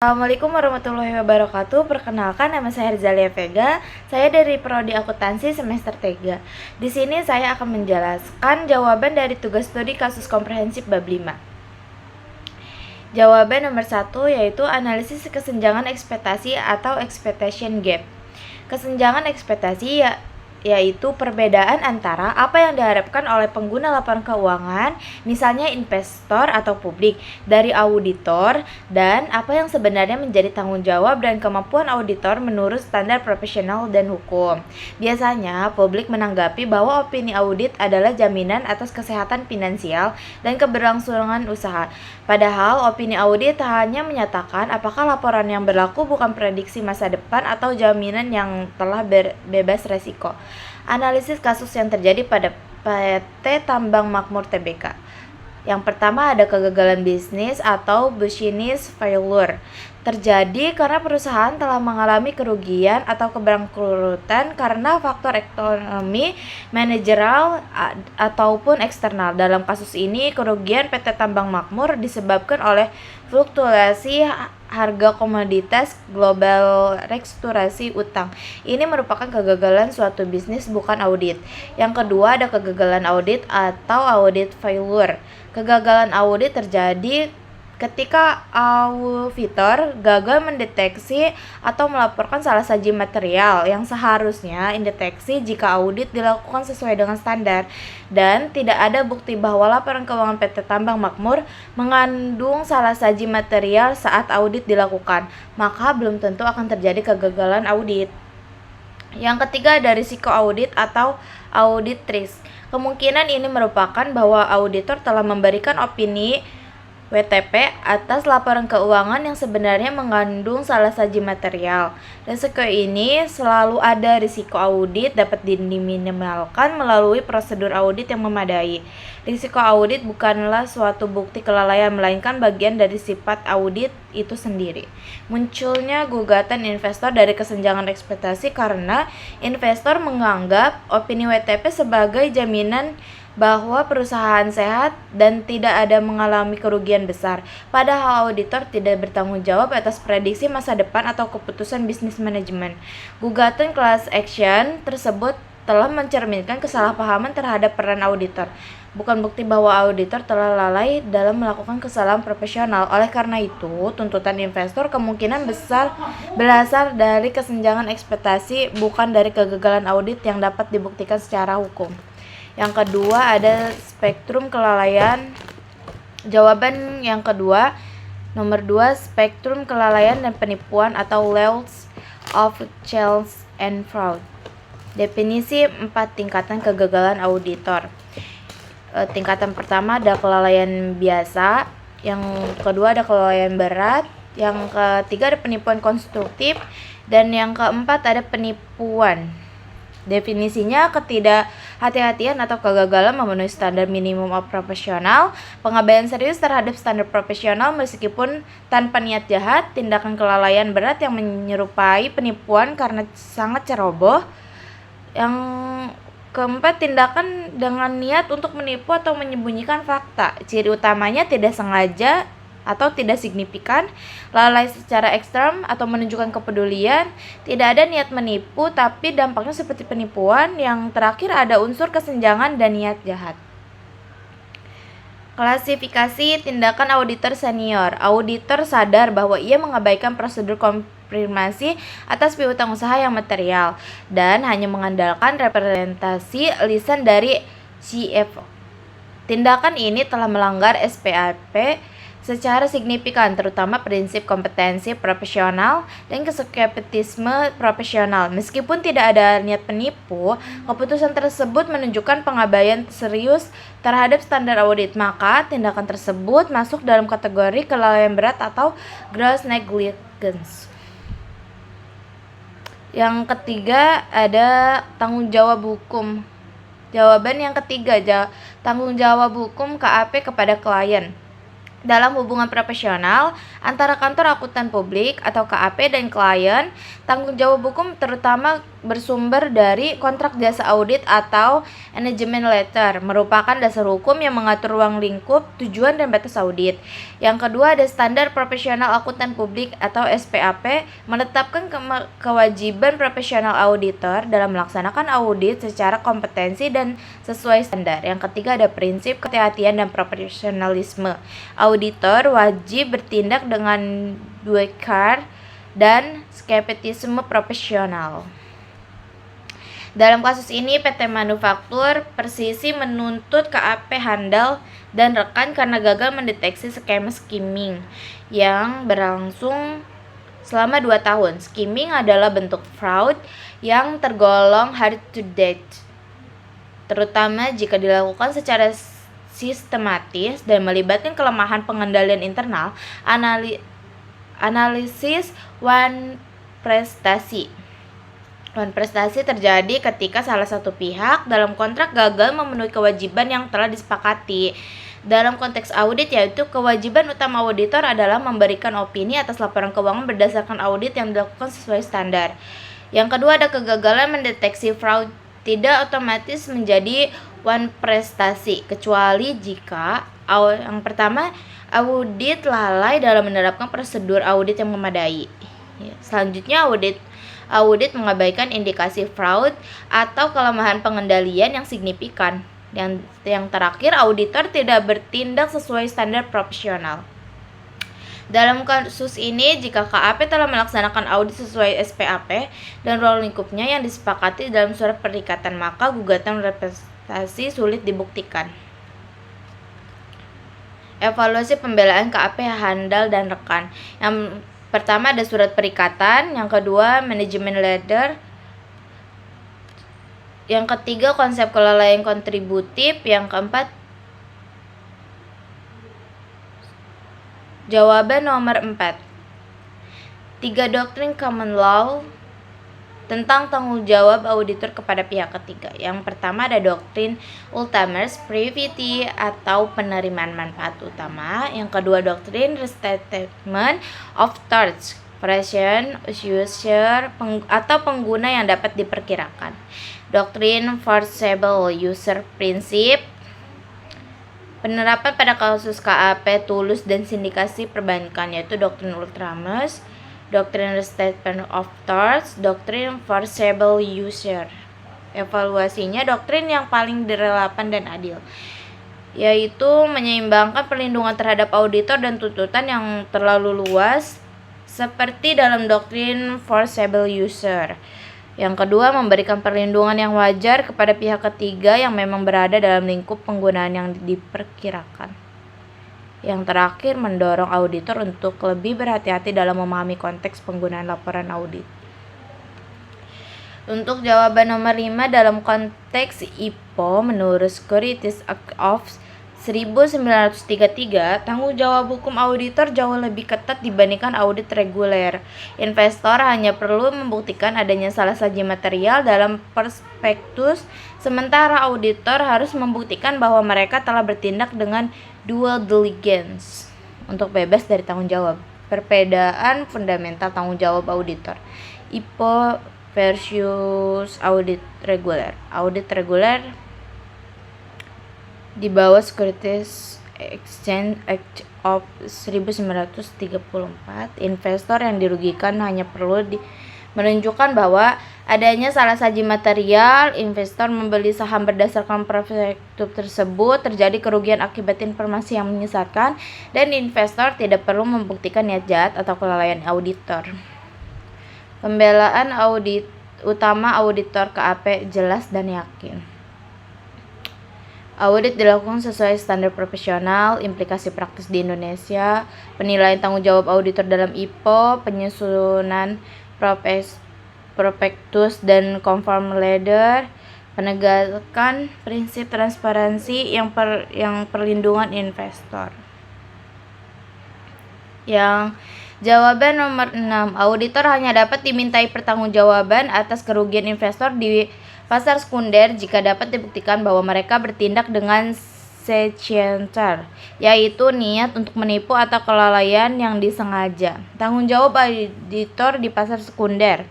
Assalamualaikum warahmatullahi wabarakatuh. Perkenalkan, nama saya Rizalia Vega. Saya dari Prodi Akuntansi semester 3. Di sini saya akan menjelaskan jawaban dari tugas studi kasus komprehensif bab 5. Jawaban nomor 1 yaitu analisis kesenjangan ekspektasi atau expectation gap. Kesenjangan ekspektasi yaitu perbedaan antara apa yang diharapkan oleh pengguna laporan keuangan, misalnya investor atau publik, dari auditor, dan apa yang sebenarnya menjadi tanggung jawab dan kemampuan auditor menurut standar profesional dan hukum. Biasanya, publik menanggapi bahwa opini audit adalah jaminan atas kesehatan finansial dan keberlangsungan usaha. Padahal, opini audit hanya menyatakan apakah laporan yang berlaku bukan prediksi masa depan atau jaminan yang telah bebas resiko. Analisis kasus yang terjadi pada PT Tambang Makmur Tbk. Yang pertama ada kegagalan bisnis atau business failure. Terjadi karena perusahaan telah mengalami kerugian atau kebangkrutan karena faktor ekonomi, manajerial, ataupun eksternal. Dalam kasus ini, kerugian PT Tambang Makmur disebabkan oleh fluktuasi harga komoditas global, restrukturasi utang. Ini merupakan kegagalan suatu bisnis, bukan audit. Yang kedua ada kegagalan audit atau audit failure. Kegagalan audit terjadi ketika auditor gagal mendeteksi atau melaporkan salah saji material yang seharusnya indeteksi jika audit dilakukan sesuai dengan standar, dan tidak ada bukti bahwa laporan keuangan PT Tambang Makmur mengandung salah saji material saat audit dilakukan, maka belum tentu akan terjadi kegagalan audit. Yang ketiga ada risiko audit atau audit risk. Kemungkinan ini merupakan bahwa auditor telah memberikan opini WTP atas laporan keuangan yang sebenarnya mengandung salah saji material. Risiko ini selalu ada. Risiko audit dapat diminimalkan melalui prosedur audit yang memadai. Risiko audit bukanlah suatu bukti kelalaian, melainkan bagian dari sifat audit itu sendiri. Munculnya gugatan investor dari kesenjangan ekspektasi karena investor menganggap opini WTP sebagai jaminan bahwa perusahaan sehat dan tidak ada mengalami kerugian besar, padahal auditor tidak bertanggung jawab atas prediksi masa depan atau keputusan bisnis manajemen. Gugatan class action tersebut telah mencerminkan kesalahpahaman terhadap peran auditor, bukan bukti bahwa auditor telah lalai dalam melakukan kesalahan profesional. Oleh karena itu, tuntutan investor kemungkinan besar berasal dari kesenjangan ekspektasi, bukan dari kegagalan audit yang dapat dibuktikan secara hukum. Yang kedua ada spektrum kelalaian. Jawaban yang kedua, nomor 2, spektrum kelalaian dan penipuan atau levels of chance and fraud. Definisi 4 tingkatan kegagalan auditor. Tingkatan pertama ada kelalaian biasa, yang kedua ada kelalaian berat, yang ketiga ada penipuan konstruktif, dan yang keempat ada penipuan. Definisinya ketidakhati-hatian atau kegagalan memenuhi standar minimum of profesional, pengabaian serius terhadap standar profesional meskipun tanpa niat jahat, tindakan kelalaian berat yang menyerupai penipuan karena sangat ceroboh. Yang keempat, tindakan dengan niat untuk menipu atau menyembunyikan fakta. Ciri utamanya tidak sengaja atau tidak signifikan, lalai secara ekstrem atau menunjukkan kepedulian, tidak ada niat menipu tapi dampaknya seperti penipuan. Yang terakhir ada unsur kesenjangan dan niat jahat. Klasifikasi tindakan auditor senior. Auditor sadar bahwa ia mengabaikan prosedur konfirmasi atas piutang usaha yang material dan hanya mengandalkan representasi lisan dari CFO. Tindakan ini telah melanggar SPAP secara signifikan, terutama prinsip kompetensi profesional dan skeptisisme profesional. Meskipun tidak ada niat penipu, keputusan tersebut menunjukkan pengabaian serius terhadap standar audit, maka tindakan tersebut masuk dalam kategori kelalaian berat atau gross negligence. Yang ketiga ada tanggung jawab hukum. Jawaban yang ketiga, tanggung jawab hukum KAP kepada klien. Dalam hubungan profesional antara kantor akuntan publik atau KAP dan klien, tanggung jawab hukum terutama bersumber dari kontrak jasa audit atau engagement letter, merupakan dasar hukum yang mengatur ruang lingkup, tujuan, dan batas audit. Yang kedua ada standar profesional akuntan publik atau SPAP, menetapkan kewajiban profesional auditor dalam melaksanakan audit secara kompetensi dan sesuai standar. Yang ketiga ada prinsip kehati-hatian dan profesionalisme. Auditor wajib bertindak dengan duekar dan skeptisisme profesional. Dalam kasus ini, PT Manufaktur Persisi menuntut KAP Handal dan rekan karena gagal mendeteksi skema skimming yang berlangsung selama 2 tahun. Skimming adalah bentuk fraud yang tergolong hard to detect, terutama jika dilakukan secara sistematis dan melibatkan kelemahan pengendalian internal. Analisis one prestasi terjadi ketika salah satu pihak dalam kontrak gagal memenuhi kewajiban yang telah disepakati. Dalam konteks audit, yaitu kewajiban utama auditor adalah memberikan opini atas laporan keuangan berdasarkan audit yang dilakukan sesuai standar. Yang kedua ada kegagalan mendeteksi fraud tidak otomatis menjadi one prestasi, kecuali jika yang pertama audit lalai dalam menerapkan prosedur audit yang memadai. Selanjutnya audit mengabaikan indikasi fraud atau kelemahan pengendalian yang signifikan. Yang terakhir, auditor tidak bertindak sesuai standar profesional. Dalam kasus ini, jika KAP telah melaksanakan audit sesuai SPAP dan ruang lingkupnya yang disepakati dalam surat perikatan, maka gugatan representasi sulit dibuktikan. Evaluasi pembelaan KAP Handal dan rekan. Yang pertama ada surat perikatan, yang kedua manajemen letter, yang ketiga konsep kelalaian kontributif, yang keempat jawaban nomor 4. 3 doktrin common law tentang tanggung jawab auditor kepada pihak ketiga. Yang pertama ada doktrin ultimates privity atau penerimaan manfaat utama. Yang kedua doktrin restatement of torts, present user atau pengguna yang dapat diperkirakan. Doktrin foreseeable user principle, penerapan pada kasus KAP tulus dan sindikasi perbankan, yaitu doktrin ultimates, doktrin restatement of torts, doktrin foreseeable user. Evaluasinya doktrin yang paling relevan dan adil, yaitu menyeimbangkan perlindungan terhadap auditor dan tuntutan yang terlalu luas seperti dalam doktrin foreseeable user. Yang kedua, memberikan perlindungan yang wajar kepada pihak ketiga yang memang berada dalam lingkup penggunaan yang diperkirakan. Yang terakhir, mendorong auditor untuk lebih berhati-hati dalam memahami konteks penggunaan laporan audit. Untuk jawaban nomor 5, dalam konteks IPO menurut Securities Act of 1933, tanggung jawab hukum auditor jauh lebih ketat dibandingkan audit reguler. Investor hanya perlu membuktikan adanya salah saji material dalam prospektus, sementara auditor harus membuktikan bahwa mereka telah bertindak dengan due diligence untuk bebas dari tanggung jawab. Perbedaan fundamental tanggung jawab auditor IPO versus audit reguler. Audit reguler di bawah Securities Exchange Act of 1934, investor yang dirugikan hanya perlu menunjukkan bahwa adanya salah saji material. Investor membeli saham berdasarkan prospektus tersebut, terjadi kerugian akibat informasi yang menyesatkan, dan investor tidak perlu membuktikan niat jahat atau kelalaian auditor. Pembelaan audit utama auditor KAP jelas dan yakin. Audit dilakukan sesuai standar profesional, implikasi praktis di Indonesia, penilaian tanggung jawab auditor dalam IPO, penyusunan prospektus dan conform letter, penegakan prinsip transparansi yang perlindungan investor. Yang jawaban nomor 6, auditor hanya dapat dimintai pertanggungjawaban atas kerugian investor di pasar sekunder jika dapat dibuktikan bahwa mereka bertindak dengan scienter, yaitu niat untuk menipu atau kelalaian yang disengaja. Tanggung jawab auditor di pasar sekunder,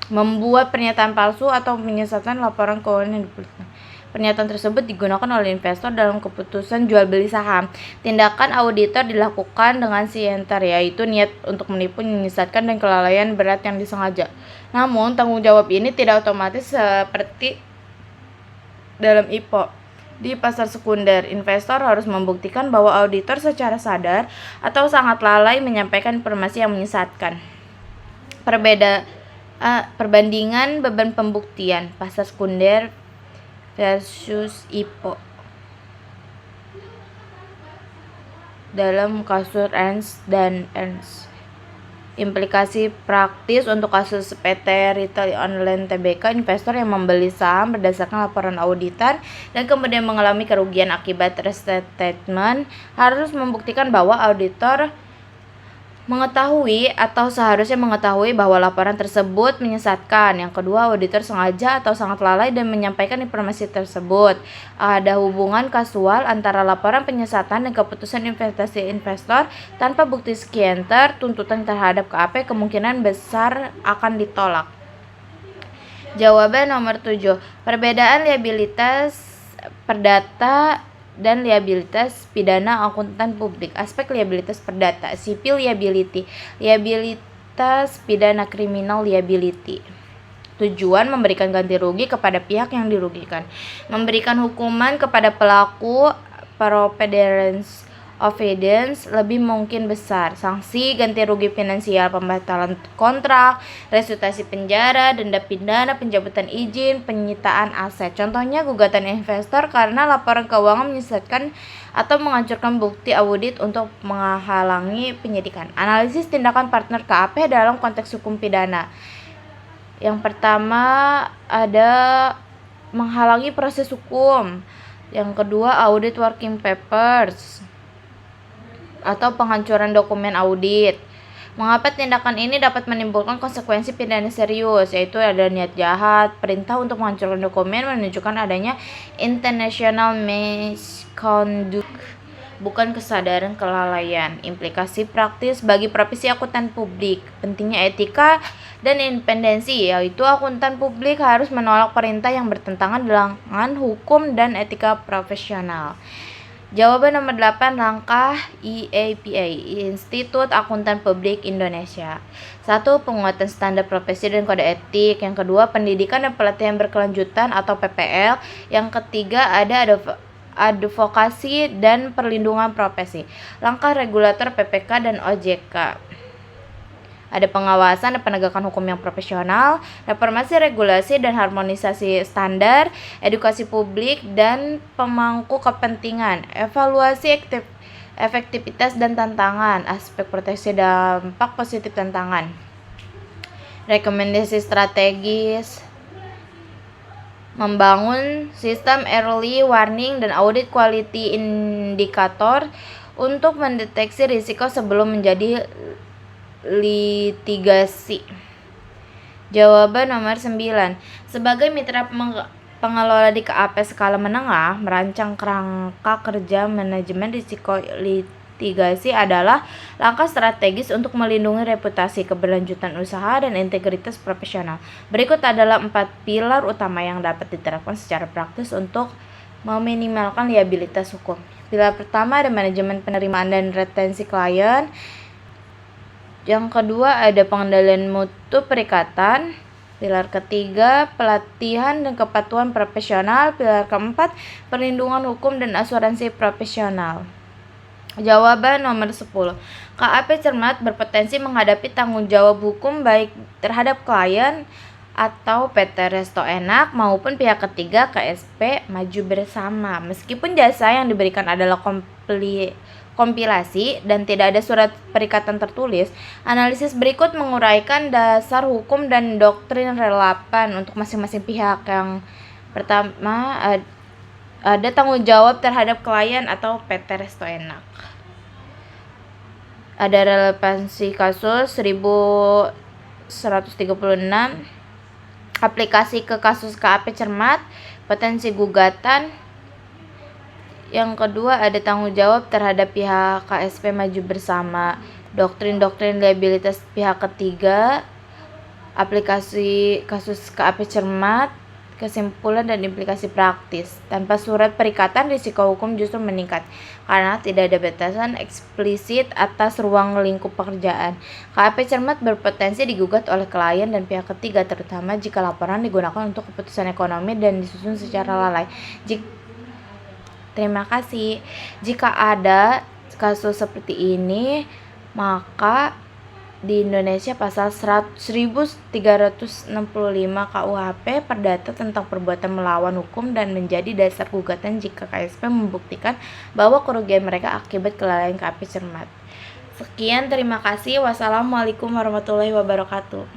membuat pernyataan palsu atau menyesatkan laporan keuangan yang diperlukan. Pernyataan tersebut digunakan oleh investor dalam keputusan jual beli saham. Tindakan auditor dilakukan dengan scienter, yaitu niat untuk menipu, menyesatkan, dan kelalaian berat yang disengaja. Namun, tanggung jawab ini tidak otomatis seperti dalam IPO. Di pasar sekunder, investor harus membuktikan bahwa auditor secara sadar atau sangat lalai menyampaikan informasi yang menyesatkan. Perbandingan beban pembuktian pasar sekunder versus IPO. Dalam kasus Ernst dan Ernst, implikasi praktis untuk kasus PT Retail Online Tbk, investor yang membeli saham berdasarkan laporan auditor dan kemudian mengalami kerugian akibat restatement harus membuktikan bahwa auditor mengetahui atau seharusnya mengetahui bahwa laporan tersebut menyesatkan. Yang kedua, auditor sengaja atau sangat lalai dan menyampaikan informasi tersebut. Ada hubungan kasual antara laporan penyesatan dan keputusan investasi investor. Tanpa bukti scienter, tuntutan terhadap KAP kemungkinan besar akan ditolak. Jawaban nomor 7. Perbedaan liabilitas perdata dan liabilitas pidana akuntan publik. Aspek liabilitas perdata, civil liability, liabilitas pidana criminal liability. Tujuan memberikan ganti rugi kepada pihak yang dirugikan, memberikan hukuman kepada pelaku preponderance of evidence lebih mungkin besar, sanksi ganti rugi finansial, pembatalan kontrak, restitusi penjara, denda pidana, pencabutan izin, penyitaan aset. Contohnya gugatan investor karena laporan keuangan menyesatkan atau menghancurkan bukti audit untuk menghalangi penyidikan. Analisis tindakan partner KAP dalam konteks hukum pidana. Yang pertama ada menghalangi proses hukum. Yang kedua audit working papers atau penghancuran dokumen audit. Mengapa tindakan ini dapat menimbulkan konsekuensi pidana serius, yaitu ada niat jahat, perintah untuk menghancurkan dokumen menunjukkan adanya international misconduct, bukan kesadaran kelalaian. Implikasi praktis bagi profesi akuntan publik, pentingnya etika dan independensi, yaitu akuntan publik harus menolak perintah yang bertentangan dengan hukum dan etika profesional. Jawaban nomor 8, langkah IAPA, Institut Akuntan Publik Indonesia. 1. Penguatan standar profesi dan kode etik. Yang kedua, pendidikan dan pelatihan berkelanjutan atau PPL. Yang ketiga, ada advokasi dan perlindungan profesi. Langkah regulator PPK dan OJK. Ada pengawasan dan penegakan hukum yang profesional, reformasi regulasi dan harmonisasi standar, edukasi publik dan pemangku kepentingan, evaluasi efektivitas dan tantangan, aspek proteksi dampak positif tantangan, rekomendasi strategis, membangun sistem early warning dan audit quality indikator untuk mendeteksi risiko sebelum menjadi litigasi. Jawaban nomor 9. Sebagai mitra pengelola di KAP skala menengah, merancang kerangka kerja manajemen risiko litigasi adalah langkah strategis untuk melindungi reputasi, keberlanjutan usaha, dan integritas profesional. Berikut adalah 4 pilar utama yang dapat diterapkan secara praktis untuk meminimalkan liabilitas hukum. Pilar pertama ada manajemen penerimaan dan retensi klien. Yang kedua ada pengendalian mutu perikatan. Pilar ketiga pelatihan dan kepatuhan profesional. Pilar keempat perlindungan hukum dan asuransi profesional. Jawaban nomor 10. KAP cermat berpotensi menghadapi tanggung jawab hukum baik terhadap klien atau PT Resto Enak maupun pihak ketiga KSP Maju Bersama. Meskipun jasa yang diberikan adalah kompilasi dan tidak ada surat perikatan tertulis, analisis berikut menguraikan dasar hukum dan doktrin relevan untuk masing-masing pihak. Yang pertama ada tanggung jawab terhadap klien atau PT Resto Enak. Ada relevansi kasus 1136. aplikasi ke kasus KAP Cermat, potensi gugatan. Yang kedua ada tanggung jawab terhadap pihak KSP maju bersama, doktrin-doktrin liabilitas pihak ketiga, aplikasi kasus KAP Cermat, kesimpulan dan implikasi praktis. Tanpa surat perikatan, risiko hukum justru meningkat karena tidak ada batasan eksplisit atas ruang lingkup pekerjaan. KAP Cermat berpotensi digugat oleh klien dan pihak ketiga, terutama jika laporan digunakan untuk keputusan ekonomi dan disusun secara lalai. Terima kasih. Jika ada kasus seperti ini, maka di Indonesia pasal 1365 KUHP Perdata tentang perbuatan melawan hukum dan menjadi dasar gugatan jika KSP membuktikan bahwa kerugian mereka akibat kelalaian KAP Cermat. Sekian, terima kasih. Wassalamualaikum warahmatullahi wabarakatuh.